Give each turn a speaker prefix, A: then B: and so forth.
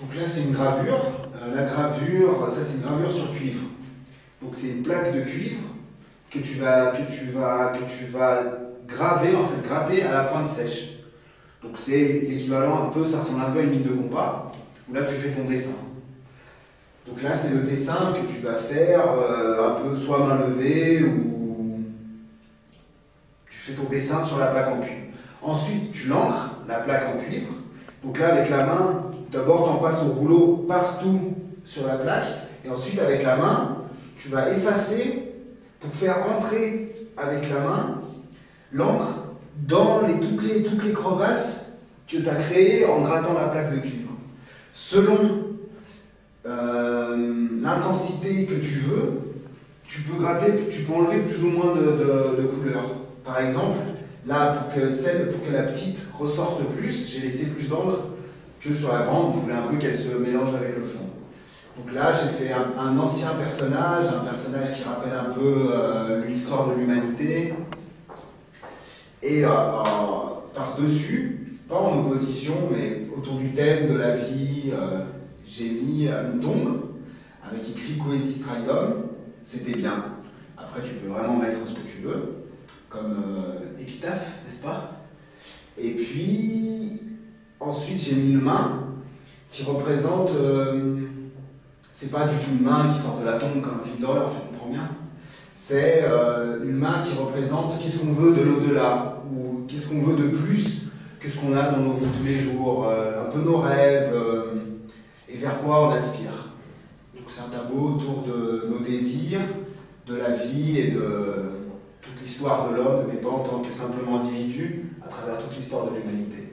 A: Donc là, c'est une gravure. La gravure, ça c'est une gravure sur cuivre. Donc c'est une plaque de cuivre que tu vas graver, en fait, gratter à la pointe sèche. Donc c'est l'équivalent un peu, ça ressemble un peu à une ligne de compas, où là tu fais ton dessin. Donc là c'est le dessin que tu vas faire un peu soit main levée ou tu fais ton dessin sur la plaque en cuivre. Ensuite tu l'encres, la plaque en cuivre. Donc là avec la main, d'abord tu en passes au rouleau partout sur la plaque et ensuite avec la main, tu vas effacer pour faire entrer avec la main l'encre dans toutes les crevasses que tu as créées en grattant la plaque de cuivre. Selon l'intensité que tu veux, tu peux gratter, tu peux enlever plus ou moins de couleurs. Par exemple, là, pour que la petite ressorte plus, j'ai laissé plus d'encre que sur la grande, je voulais un peu qu'elle se mélange avec le fond. Donc là, j'ai fait un ancien personnage, un personnage qui rappelle un peu l'histoire de l'humanité. Et par-dessus, pas en opposition, mais autour du thème de la vie, j'ai mis une tombe avec écrit Coesis Stridum. C'était bien. Après, tu peux vraiment mettre ce que tu veux, comme épitaphe, n'est-ce pas? Et puis, ensuite, j'ai mis une main qui représente. C'est pas du tout une main qui sort de la tombe comme un film d'horreur, tu comprends bien? C'est une main qui représente qu'est-ce qu'on veut de l'au-delà, ou qu'est-ce qu'on veut de plus que ce qu'on a dans nos vies tous les jours, un peu nos rêves, et vers quoi on aspire. Donc c'est un tableau autour de nos désirs, de la vie et de toute l'histoire de l'homme, mais pas en tant que simplement individu, à travers toute l'histoire de l'humanité.